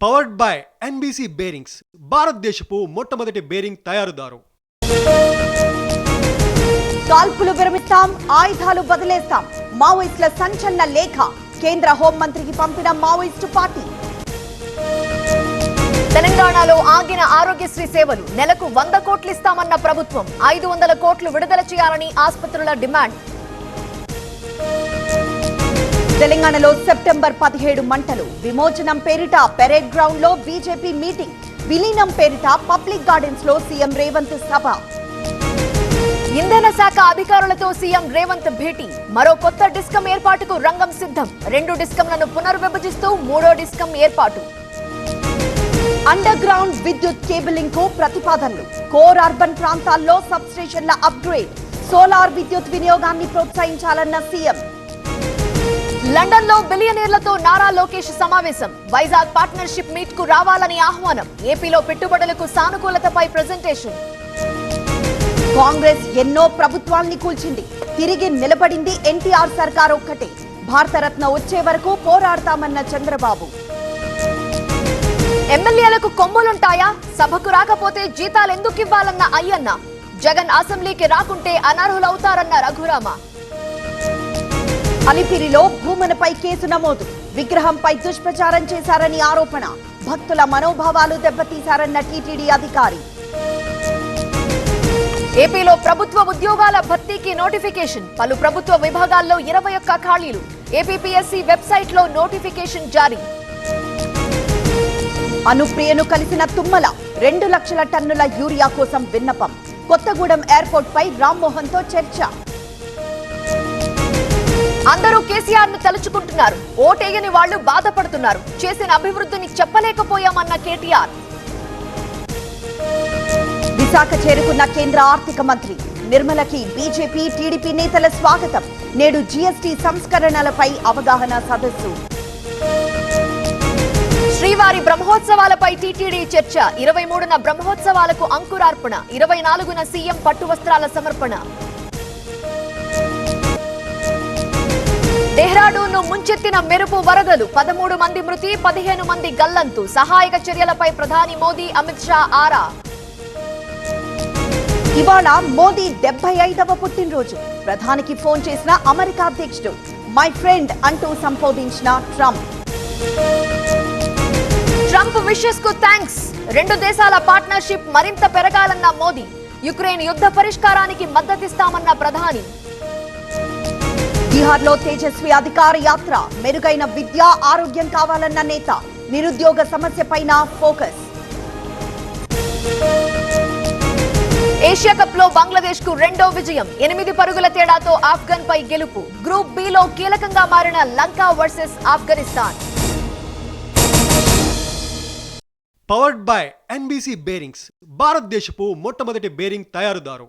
Powered by NBC bearings, భారతదేశపు మొట్టమొదటి bearing తయారుదారు. కాల్పులు విరమిస్తాం, ఆయుధాలు బదిలేస్తాం. మావోయిస్టుల సంచలన లేఖ కేంద్ర హోంమంత్రికి పంపిన మావోయిస్టు పార్టీ. తెలంగాణలో ఆగిన ఆరోగ్యశ్రీ సేవలు నెలకు 100 కోట్లు ఇస్తామన్న ప్రభుత్వం 500 కోట్లు విడుదల చేయాలని ఆసుపత్రుల డిమాండ్. తెలంగాణలో సెప్టెంబర్ 17 మంటలు. విమోచనం పేరిట పెరేడ్ గ్రౌండ్ లో బీజేపీ మీటింగ్. విలీనం పేరిట పబ్లిక్ గార్డెన్స్ లో సీఎం రేవంత్ సభ. ఇంధన శాఖ అధికారులతో సీఎం రేవంత్ భేటీ. మరో కొత్త డిస్కం ఏర్పాటుకు రంగం సిద్ధం. 2 డిస్కంలను పునర్విభజిస్తూ 3వ డిస్కం ఏర్పాటు. అండర్ గ్రౌండ్ విద్యుత్ కేబులింగ్ కు ప్రతిపాదనలు. కోర్ అర్బన్ ప్రాంతాల్లో సబ్ స్టేషన్ల అప్గ్రేడ్. సోలార్ విద్యుత్ వినియోగాన్ని ప్రోత్సహించాలన్న సీఎం. లండన్ లో బిలియనీర్లతో నారా లోకేష్ సమావేశం. వైజాగ్ పార్ట్నర్షిప్ మీట్ కు రావాలని ఆహ్వానం. ఏపీలో పెట్టుబడులకు సానుకూలతపై ప్రెజెంటేషన్. కాంగ్రెస్ ఎన్నో ప్రభుత్వాల్ని కూల్చింది. తిరిగి నిలబడింది ఎన్టీఆర్ సర్కార్ ఒక్కటే. భారతరత్న వచ్చే వరకు పోరాడతామన్న చంద్రబాబు. ఎమ్మెల్యేలకు కొమ్ములుంటాయా? సభకు రాకపోతే జీతాలెందుకు ఇవ్వాలన్న అయ్యన్న. జగన్ అసెంబ్లీకి రాకుంటే అనర్హులవుతారన్న రఘురామ. అలిపిరిలో భూమనపై కేసు నమోదు. విగ్రహంపై దుష్ప్రచారం చేశారని ఆరోపణ. భక్తుల మనోభావాలు దెబ్బతీశారన్న టీటీడీ అధికారి. ఏపీలో ప్రభుత్వ ఉద్యోగాల భర్తీకి నోటిఫికేషన్. పలు ప్రభుత్వ విభాగాల్లో 21 ఖాళీలు. ఏపీపీఎస్సీ వెబ్సైట్ లో నోటిఫికేషన్ జారీ. అనుప్రియను కలిసిన తుమ్మల. 2 లక్షల టన్నుల యూరియా కోసం విన్నపం. కొత్తగూడెం ఎయిర్పోర్ట్ పై రామ్మోహన్ తో చర్చ. అందరూ కేసీఆర్ ను తలుచుకుంటున్నారు. ఓటేయని వాళ్లు బాధపడుతున్నారు. చేసిన అభివృద్ధిని చెప్పలేకపోయామన్న కేటీఆర్. విశాఖ చేరుకున్న కేంద్ర ఆర్థిక మంత్రి నిర్మలకి బీజేపీ, టీడీపీ నేతల స్వాగతం. నేడు జీఎస్టీ సంస్కరణలపై అవగాహన సదస్సు. శ్రీవారి బ్రహ్మోత్సవాలపై టీటీడీ చర్చ. 23న బ్రహ్మోత్సవాలకు అంకురార్పణ. 24న సీఎం పట్టు వస్త్రాల సమర్పణ. డెహ్రాడూన్ ను ముంచెత్తిన మెరుపు వరదలు. 13 మంది మృతి, 15 మంది గల్లంతు. సహాయక చర్యలపై ప్రధాని మోదీ, అమిత్ షా ఆరా. ఇవాళ మోదీ 75వ పుట్టినరోజు. ప్రధానికి ఫోన్ చేసిన అమెరికా అధ్యక్షుడు. మై ఫ్రెండ్ అంటూ సంబోధించిన ట్రంప్. ట్రంప్ విషెస్ కు థాంక్స్. 2 దేశాల పార్ట్నర్షిప్ మరింత పెరగాలన్న మోదీ. యుక్రెయిన్ యుద్ధ పరిష్కారానికి మద్దతిస్తామన్న ప్రధాని. బీహార్ లో తేజస్వి అధికార యాత్ర. మెరుగైన విద్య, ఆరోగ్యం కావాలన్న నేత. నిరుద్యోగ సమస్యపైన ఫోకస్. ఏషియా కప్ లో బంగ్లాదేశ్ కు 2వ విజయం. 8 పరుగుల తేడాతో ఆఫ్ఘన్ పై గెలుపు. గ్రూప్ బి లో కీలకంగా మారిన Lanka versus Afghanistan. Powered by NBC bearings, భారతదేశపు మొట్టమొదటి బేరింగ్ తయారుదారు.